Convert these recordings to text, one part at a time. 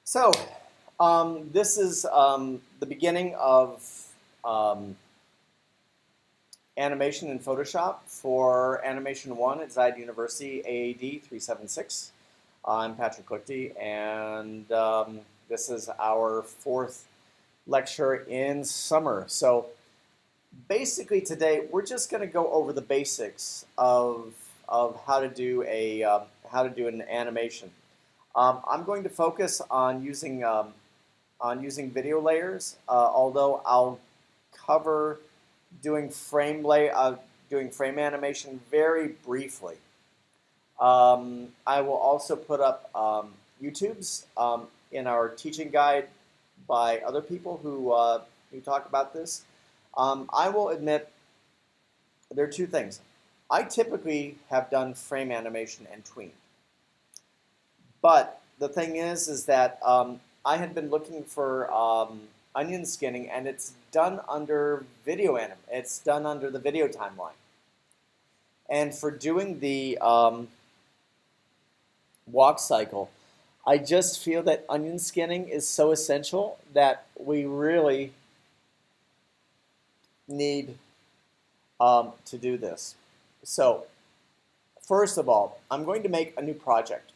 So, this is the beginning of um, animation in Photoshop for Animation 1 at Zayed University, AAD376. I'm Patrick Lichty, and this is our fourth lecture in summer. So, basically today, we're just going to go over the basics of how to do an animation. I'm going to focus on using video layers, although I'll cover doing doing frame animation very briefly. I will also put up YouTubes in our teaching guide by other people who talk about this. I will admit there are two things. I typically have done frame animation and tween. But the thing is that I had been looking for onion skinning, and it's done under It's done under the video timeline. And for doing the walk cycle, I just feel that onion skinning is so essential that we really need to do this. So, first of all, I'm going to make a new project.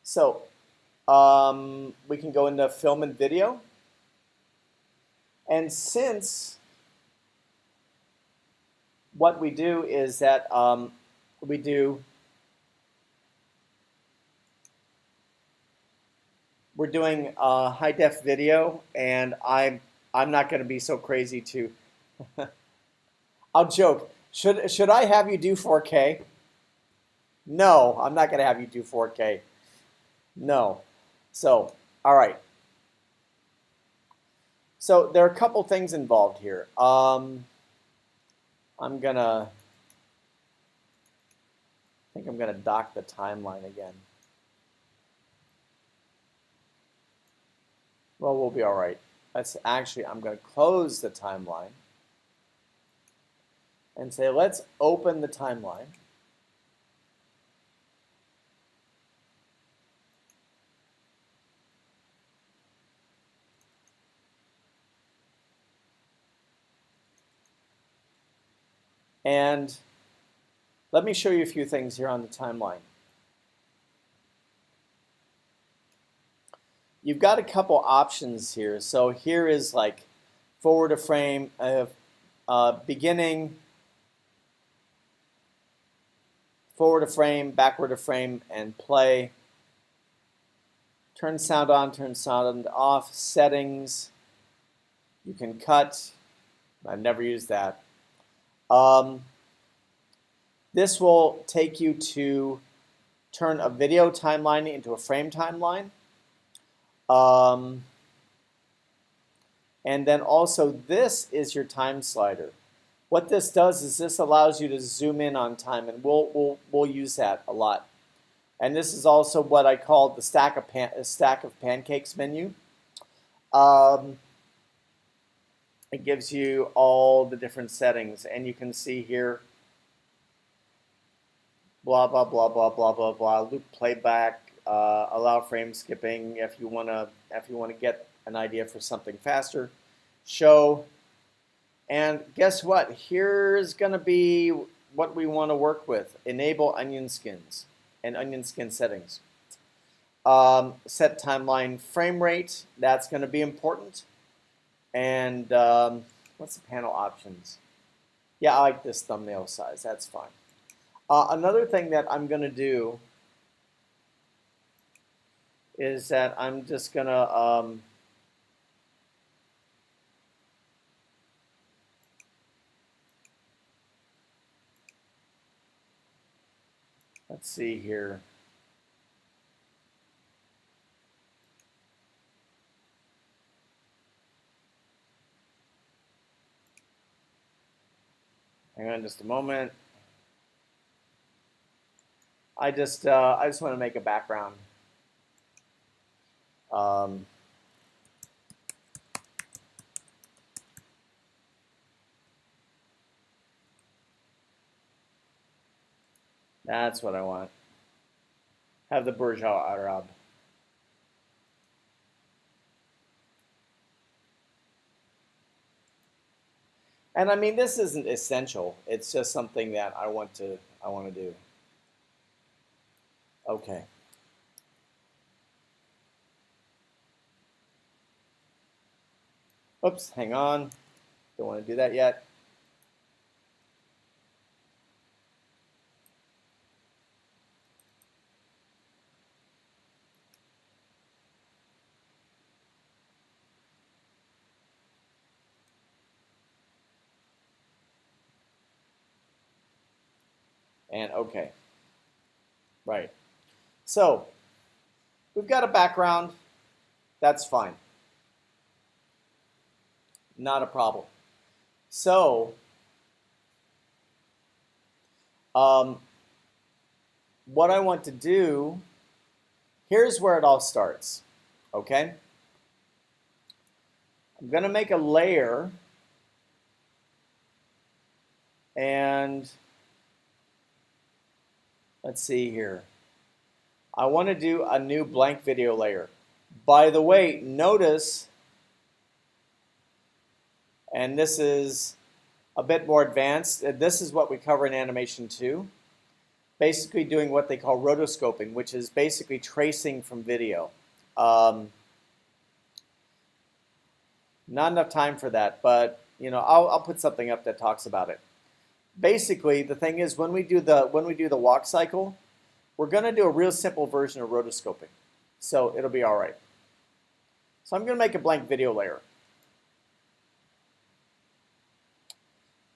So, we can go into film and video. And since what we do is that we're doing high def video, and I'm not going to be so crazy to. I'll joke. Should I have you do 4K? No, I'm not going to have you do 4K. No. So, all right. So there are a couple things involved here. I think I'm gonna dock the timeline again. Well, we'll be all right. I'm gonna close the timeline and say, let's open the timeline. And let me show you a few things here on the timeline. You've got a couple options here. So here is like forward a frame, beginning, forward a frame, backward a frame, and play. Turn sound on, turn sound off, settings. You can cut. I've never used that. This will take you to turn a video timeline into a frame timeline. And then also this is your time slider. What this does is this allows you to zoom in on time, and we'll use that a lot. And this is also what I call the stack of pancakes menu. It gives you all the different settings, and you can see here, blah blah blah blah blah blah blah, loop playback, allow frame skipping if you wanna get an idea for something faster, show, and guess what? Here's gonna be what we want to work with: enable onion skins and onion skin settings. Set timeline frame rate, that's going to be important. And what's the panel options? Yeah, I like this thumbnail size, that's fine. Another thing that I'm going to do is that I'm just going to let's see here. Hang on just a moment. I just want to make a background. That's what I want. have the Burj Al Arab. And I mean, this isn't essential. It's just something that I want to do. Okay. Oops, hang on. Don't want to do that yet. And okay. Right. So we've got a background. That's fine. Not a problem. So what I want to do, here's where it all starts. Okay? I'm going to make a layer, and let's see here. I want to do a new blank video layer. By the way, notice, and this is a bit more advanced, this is what we cover in Animation 2, basically doing what they call rotoscoping, which is basically tracing from video. Not enough time for that, but you know, I'll put something up that talks about it. Basically, the thing is, when we do the walk cycle, we're going to do a real simple version of rotoscoping, so it'll be all right. So I'm going to make a blank video layer,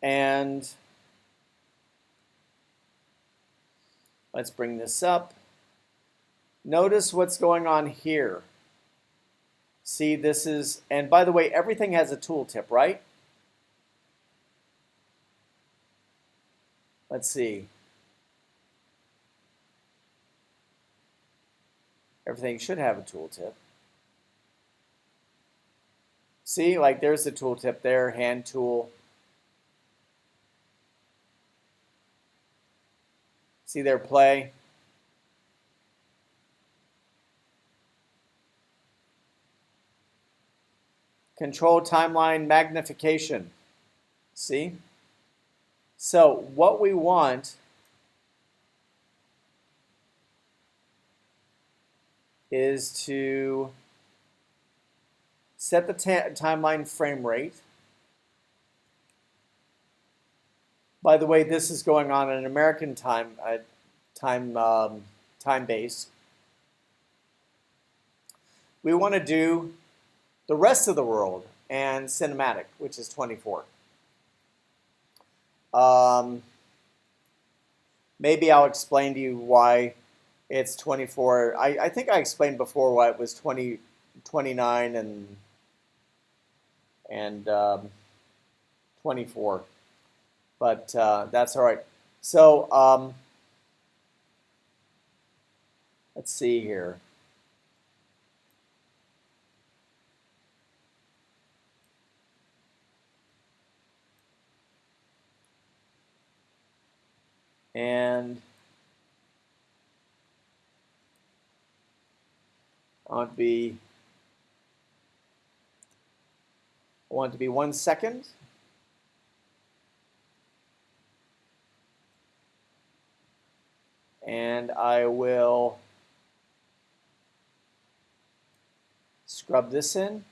and let's bring this up. Notice what's going on here. See, this is, and by the way, everything has a tooltip, right? Let's see. Everything should have a tooltip. See, like there's the tooltip there, hand tool. See there, play. Control timeline magnification. See? So what we want is to set the timeline frame rate. By the way, this is going on an American time base. We want to do the rest of the world and cinematic, which is 24. Maybe I'll explain to you why it's 24. I think I explained before why it was 29 and 24, but that's all right. So let's see here. And I want it to be 1 second. And I will scrub this in.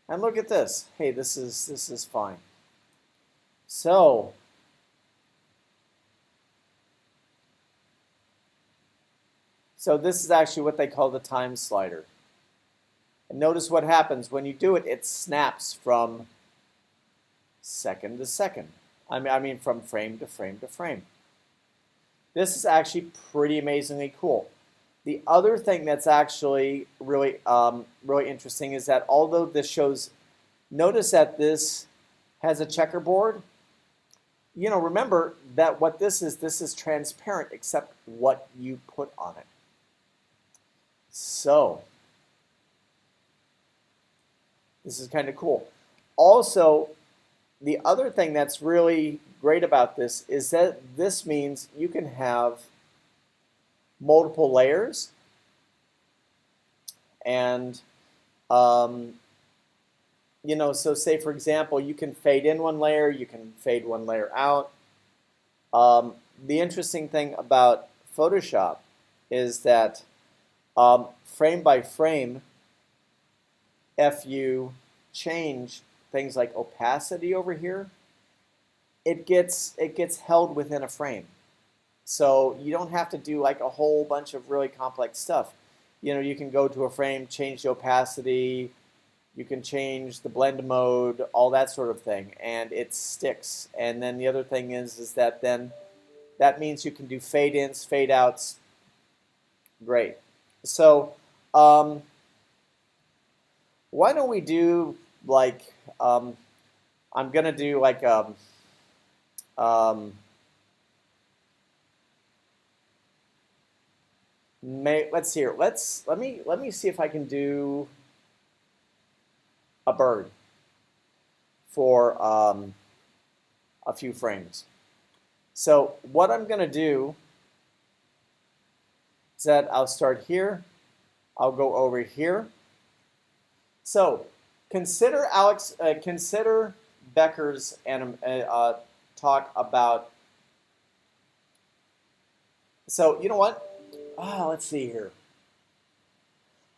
And look at this. Hey, this is fine. So this is actually what they call the time slider. And notice what happens when you do it. It snaps from second to second. I mean from frame to frame to frame. This is actually pretty amazingly cool. The other thing that's actually really interesting is that although this shows, notice that this has a checkerboard. You know, remember that what this is transparent except what you put on it. So this is kind of cool. Also, the other thing that's really great about this is that this means you can have multiple layers, and you know, so say for example, you can fade in one layer, you can fade one layer out. The interesting thing about Photoshop is that frame by frame, if you change things like opacity over here, it gets held within a frame. So you don't have to do like a whole bunch of really complex stuff. You know, you can go to a frame, change the opacity, you can change the blend mode, all that sort of thing, and it sticks. And then the other thing is that then that means you can do fade ins, fade outs. Great. So why don't we do like I'm gonna do like um, let's see here. Let me see if I can do a bird for a few frames. So what I'm going to do is that I'll start here. I'll go over here. So consider consider Becker's talk about. So you know what? Let's see here.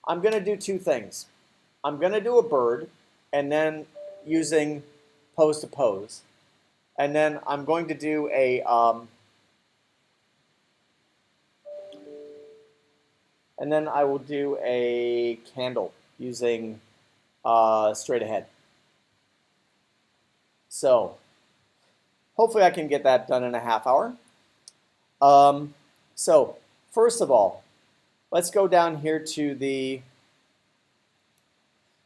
I'm going to do two things. I'm going to do a bird, and then using pose to pose. And then I'm going to do a and then I will do a candle using straight ahead. So hopefully I can get that done in a half hour. So first of all, let's go down here to the,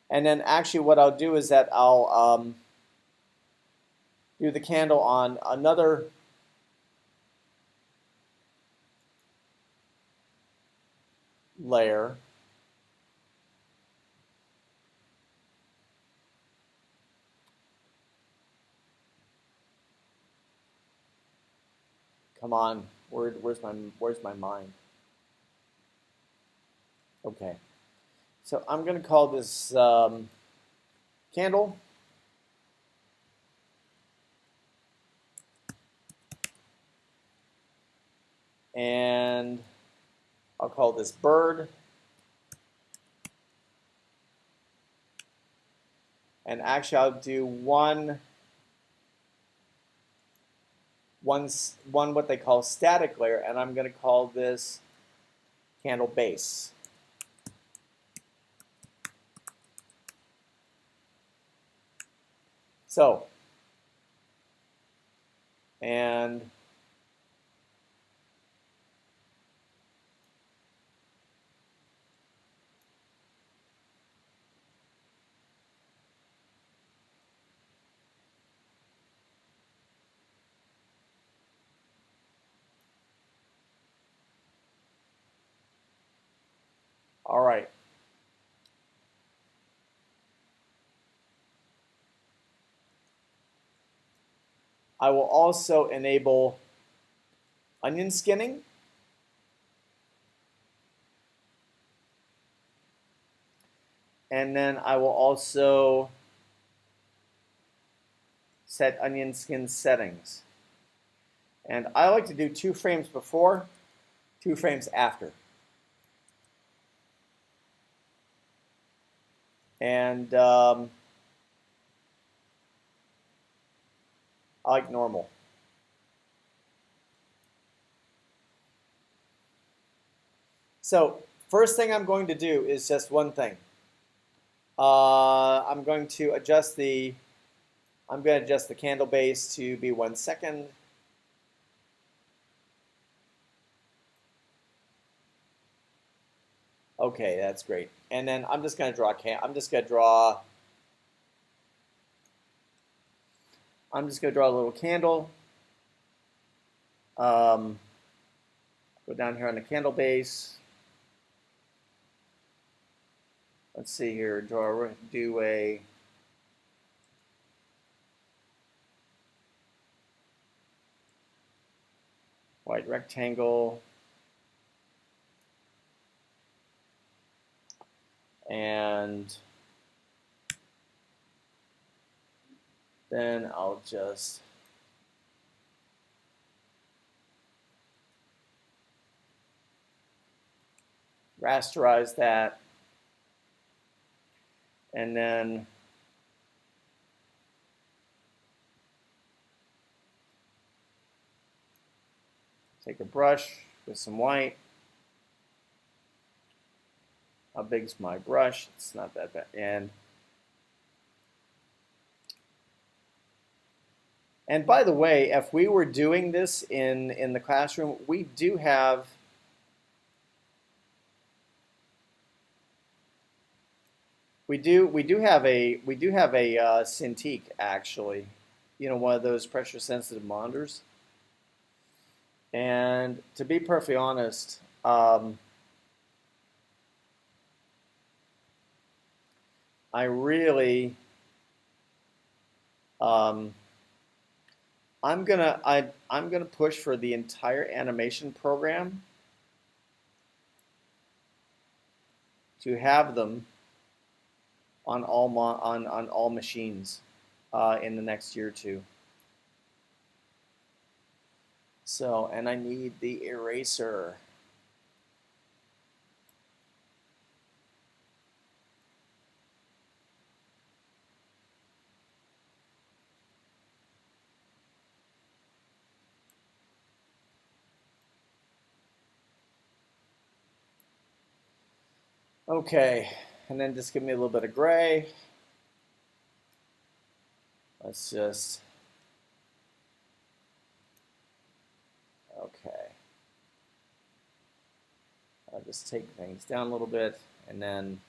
and then actually what I'll do is that I'll do the candle on another layer. Come on, where's my mind? Okay, so I'm going to call this candle. And I'll call this bird. And actually, I'll do one what they call static layer, and I'm going to call this candle base. So, and all right. I will also enable onion skinning. And then I will also set onion skin settings. And I like to do 2 frames before, 2 frames after. And I like normal. So first thing I'm going to do is just one thing. I'm going to adjust the candle base to be 1 second. Okay, that's great. And then I'm just going to draw a little candle. Go down here on the candle base. Let's see here. Do a white rectangle, and then I'll just rasterize that, and then take a brush with some white. How big's my brush? It's not that bad. And by the way, if we were doing this in the classroom, we do have a Cintiq actually, one of those pressure sensitive monitors. And to be perfectly honest, I really I'm gonna push for the entire animation program to have them on all machines in the next year or two. So, and I need the eraser. Okay, and then just give me a little bit of gray. Let's just, okay. I'll just take things down a little bit, and then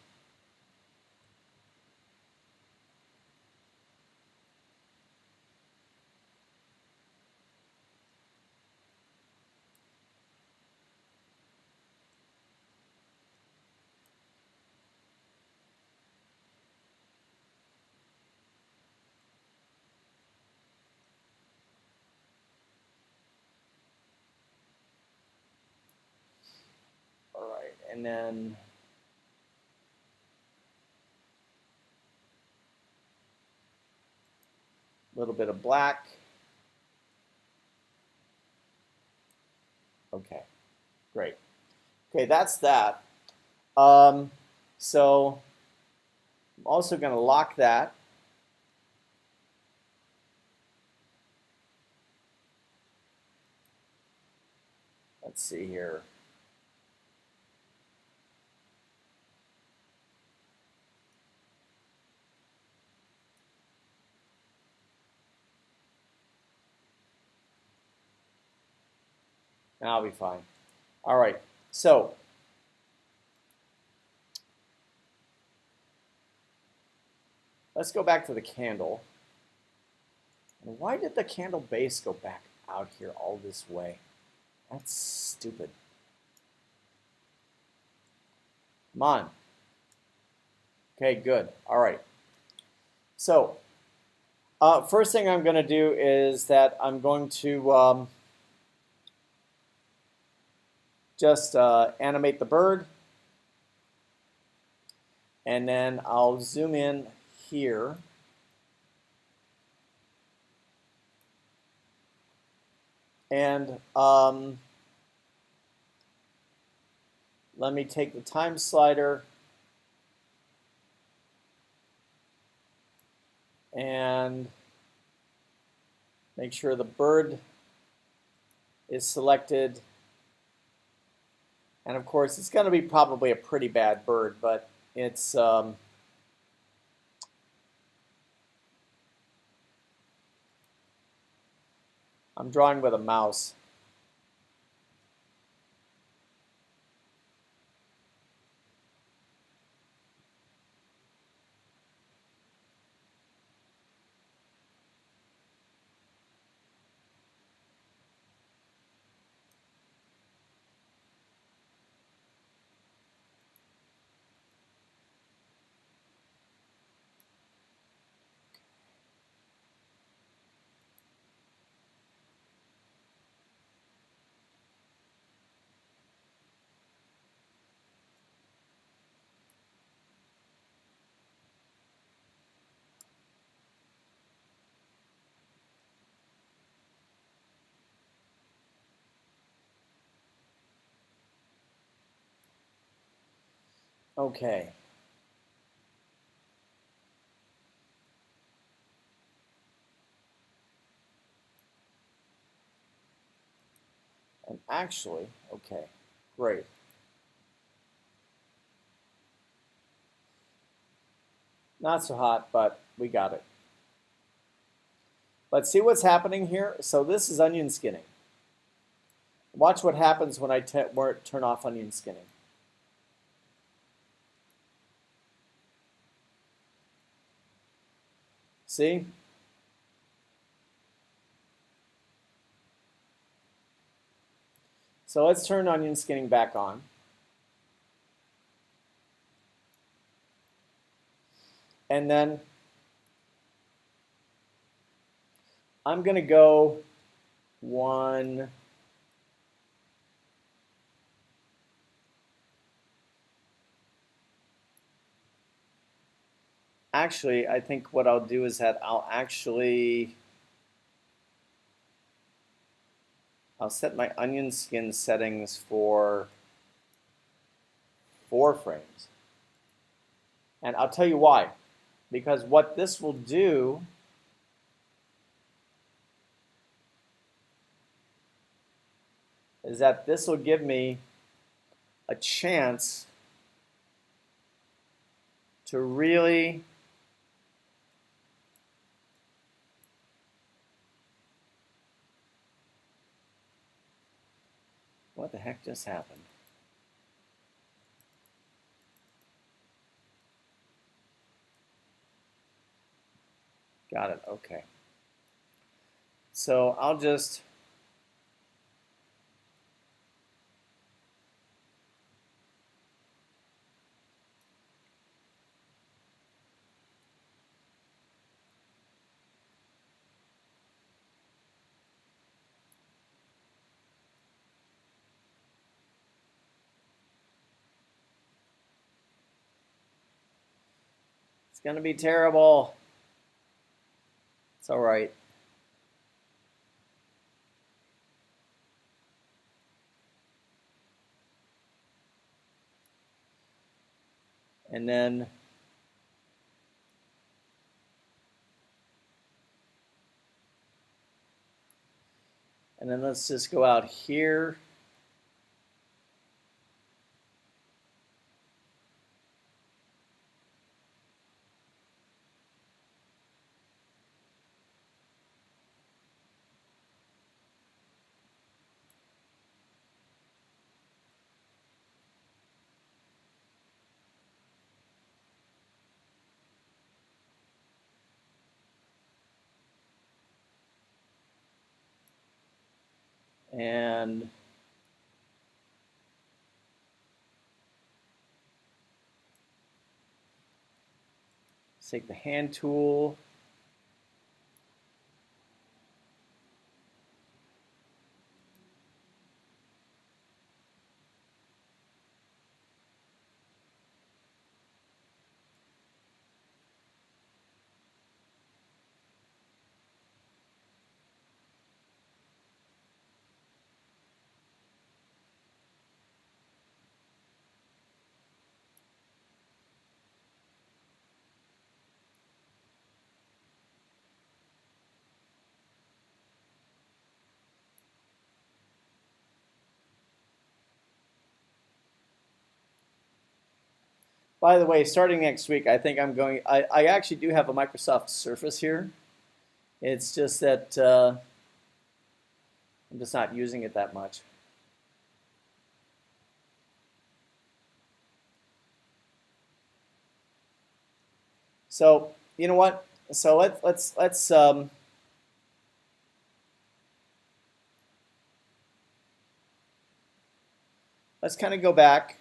all right, and then a little bit of black. Okay, great. Okay, that's that. So I'm also going to lock that. Let's see here. I'll be fine. All right, so let's go back to the candle. And why did the candle base go back out here all this way? That's stupid. Come on. Okay, good. All right. So first thing I'm going to do is that I'm going to just animate the bird. And then I'll zoom in here. And let me take the time slider and make sure the bird is selected. And of course, it's going to be probably a pretty bad bird, but it's I'm drawing with a mouse. Okay. And actually, okay, great. Not so hot, but we got it. But see what's happening here? So this is onion skinning. Watch what happens when I turn off onion skinning. See? So let's turn onion skinning back on. And then I'm going to go one. Actually, I think what I'll do is that I'll set my onion skin settings for 4 frames. And I'll tell you why. Because what this will do is that this will give me a chance to really what the heck just happened? Got it, okay. So I'll just it's going to be terrible. It's all right. And then let's just go out here. And take the hand tool. By the way, starting next week, I think I actually do have a Microsoft Surface here. It's just that I'm just not using it that much. So you know what? So let's kind of go back.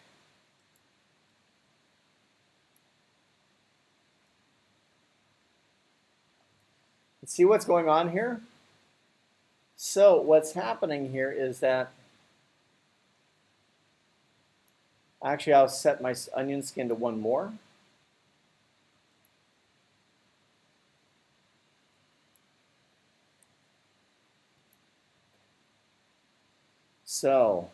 Let's see what's going on here. So what's happening here is that actually I'll set my onion skin to 1 more. So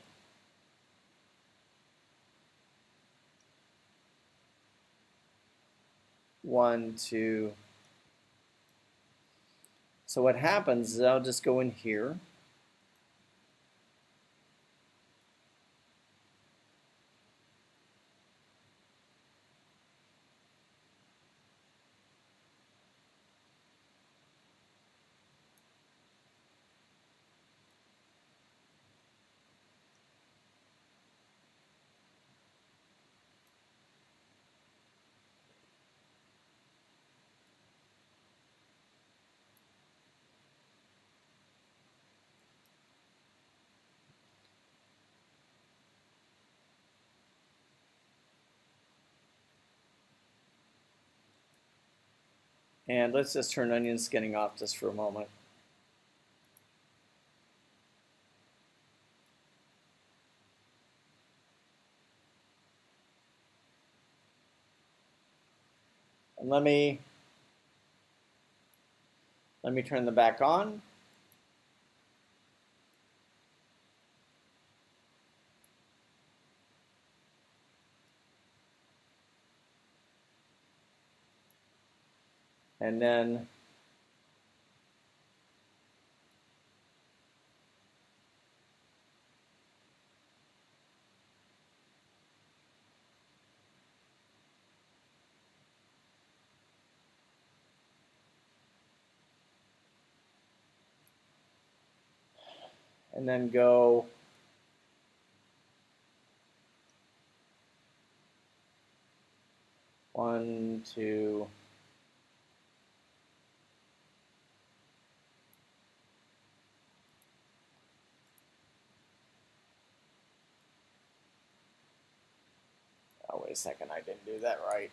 1, 2. So what happens is I'll just go in here. And let's just turn onion skinning off just for a moment. And let me turn them back on. And then go one, two. Oh, wait a second, I didn't do that right.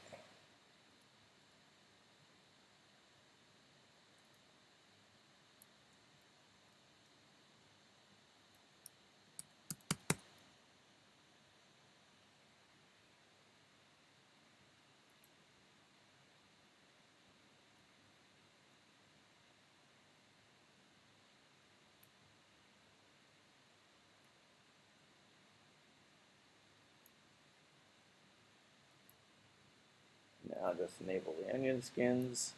Now just enable the onion skins.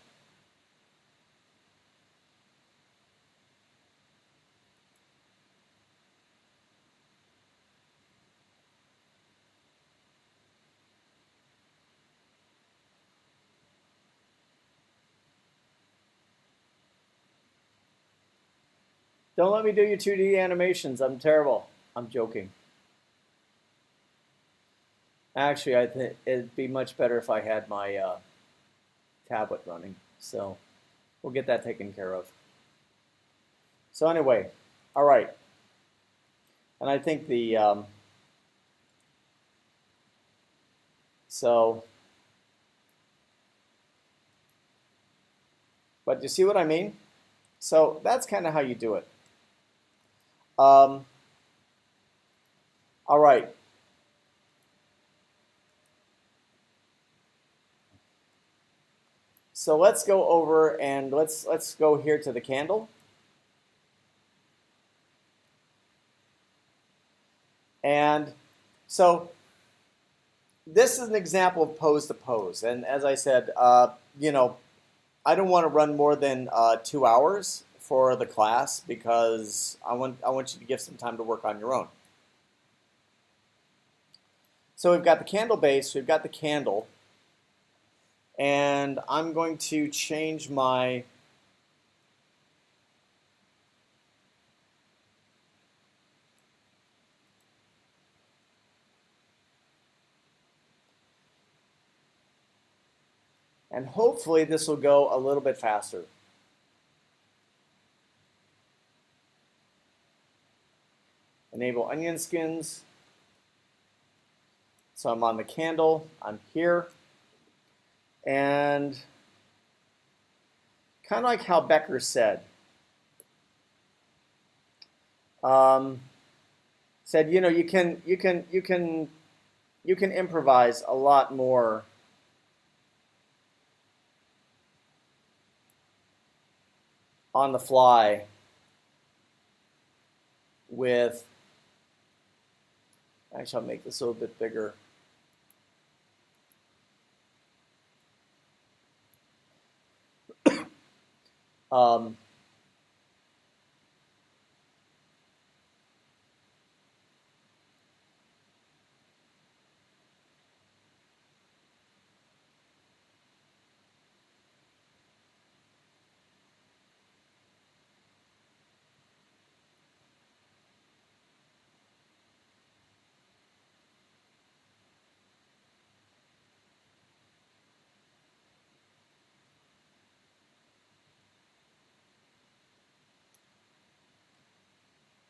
Don't let me do your 2D animations. I'm terrible. I'm joking. Actually, I think it'd be much better if I had my tablet running. So we'll get that taken care of. So anyway, all right. And I think the but you see what I mean? So that's kind of how you do it. All right. So let's go over and let's go here to the candle. And so this is an example of pose to pose. And as I said, you know, I don't want to run more than 2 hours for the class because I want you to give some time to work on your own. So we've got the candle base, we've got the candle, and I'm going to change my and hopefully this will go a little bit faster. Enable onion skins. So I'm on the candle, I'm here, and kind of like how Becker said, you know, you can improvise a lot more on the fly with, actually I'll make this a little bit bigger. Um,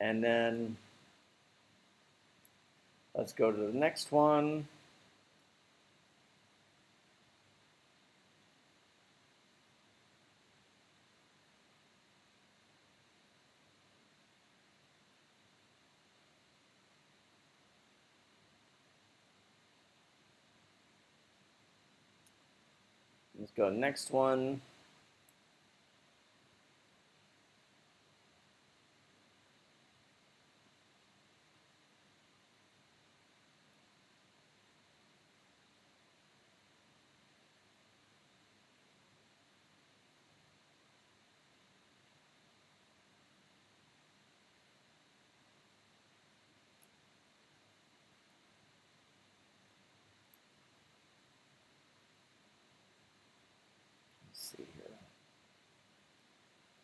and then let's go to the next one. Let's go to the next one. Let's see here.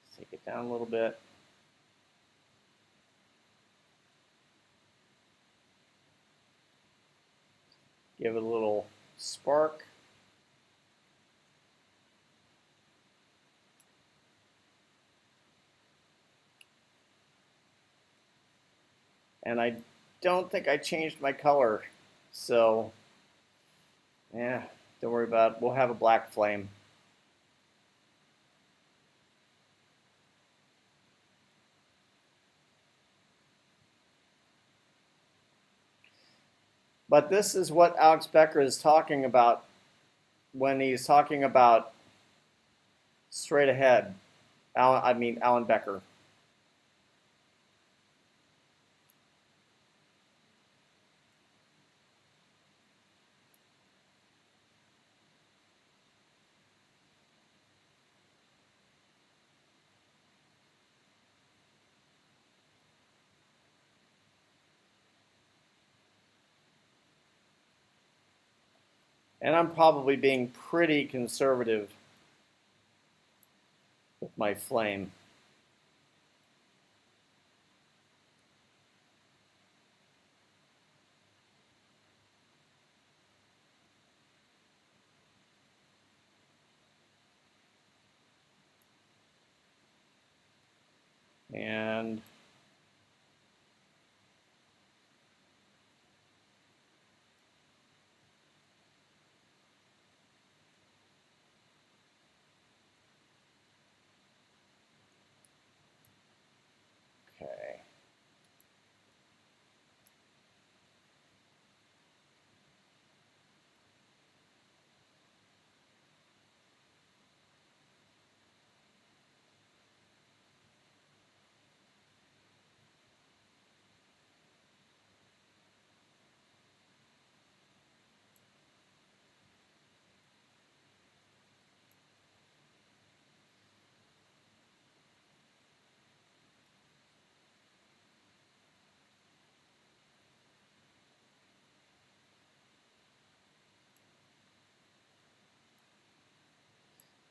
Let's take it down a little bit. Give it a little spark. And I don't think I changed my color. So, yeah, don't worry about it. We'll have a black flame. But this is what Alex Becker is talking about when he's talking about straight ahead. Alan Becker. And I'm probably being pretty conservative with my flame. And okay.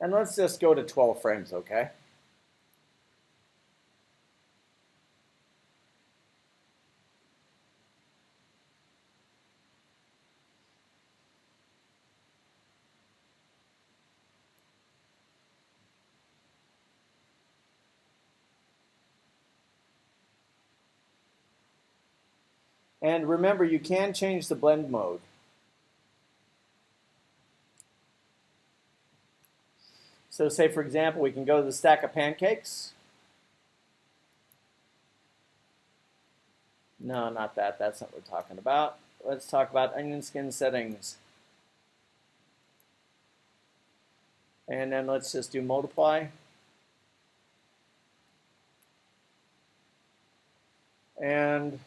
And let's just go to 12 frames, okay? And remember, you can change the blend mode. So say, for example, we can go to the stack of pancakes. No, not that. That's not what we're talking about. Let's talk about onion skin settings. And then let's just do multiply. And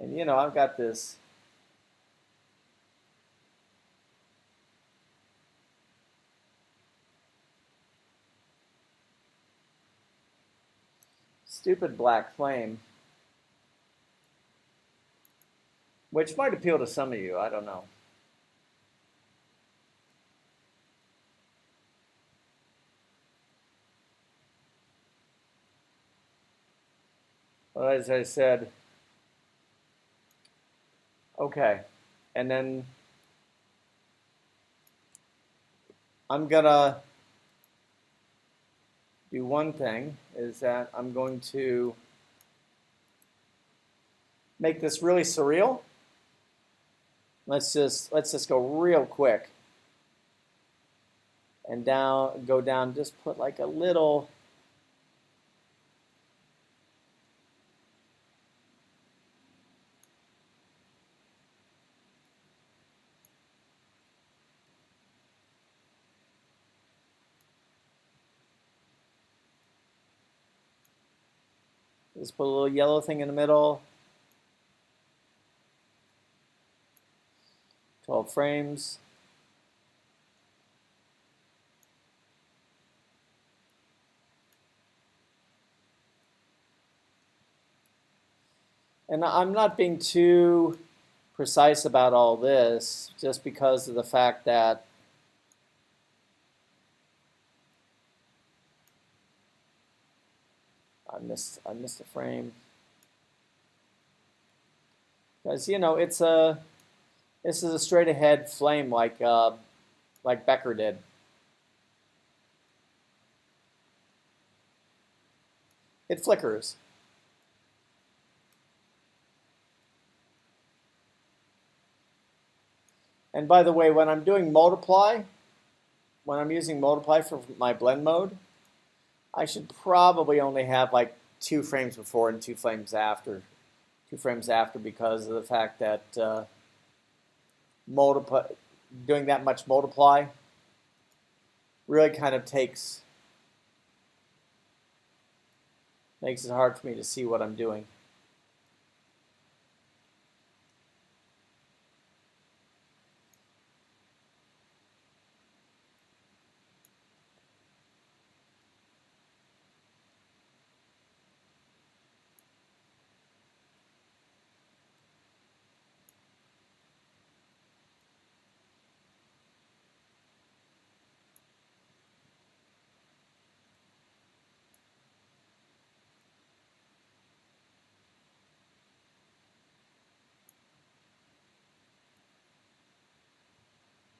And you know, I've got this stupid black flame, which might appeal to some of you, I don't know. But as I said, okay, and then I'm gonna do one thing, is that I'm going to make this really surreal. Let's just go real quick and go down, just put like a little just put a little yellow thing in the middle. 12 frames. And I'm not being too precise about all this, just because of the fact that I missed a frame. Because you know, this is a straight ahead flame like Becker did. It flickers. And by the way, when I'm doing multiply, when I'm using multiply for my blend mode, I should probably only have like 2 frames before and 2 frames after. 2 frames after, because of the fact that doing that much multiply really kind of makes it hard for me to see what I'm doing.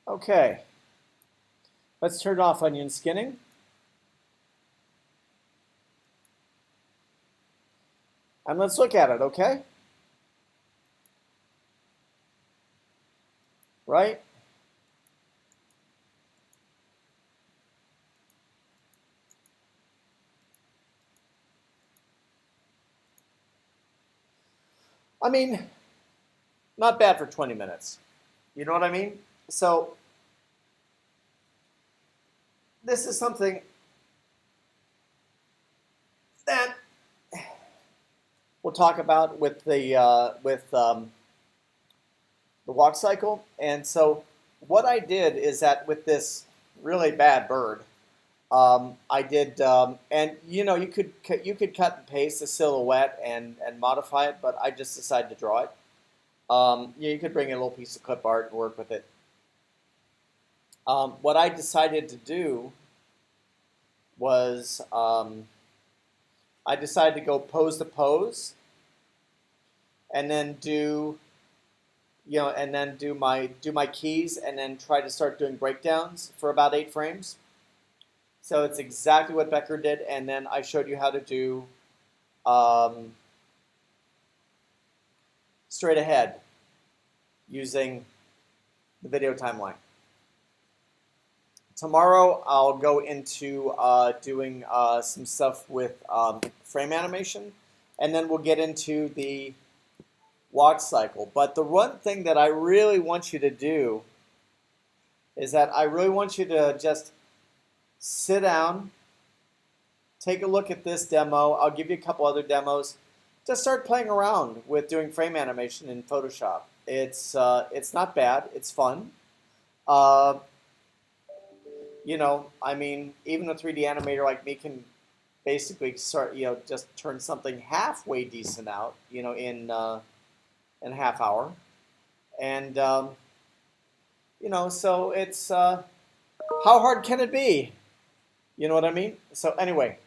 Okay, let's turn off onion skinning. And let's look at it, okay? Right? I mean, not bad for 20 minutes. You know what I mean? So this is something that we'll talk about with the walk cycle. And so what I did is that with this really bad bird, I did, and you know, you could cut and paste the silhouette and modify it, but I just decided to draw it. Yeah, you could bring in a little piece of clip art and work with it. What I decided to do was I decided to go pose to pose, and then do my keys, and then try to start doing breakdowns for about 8 frames. So it's exactly what Becker did, and then I showed you how to do straight ahead using the video timeline. Tomorrow I'll go into doing some stuff with frame animation, and then we'll get into the walk cycle. But the one thing that I really want you to do is that I really want you to just sit down, take a look at this demo. I'll give you a couple other demos. just start playing around with doing frame animation in Photoshop. It's not bad. It's fun. Uh, I mean, even a 3D animator like me can basically start, just turn something halfway decent out, in a half hour. And so it's how hard can it be? You know what I mean? So anyway,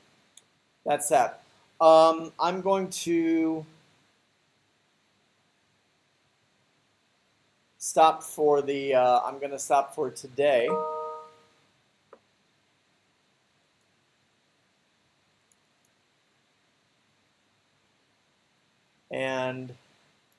that's that. I'm going to stop for the. I'm going to stop for today. And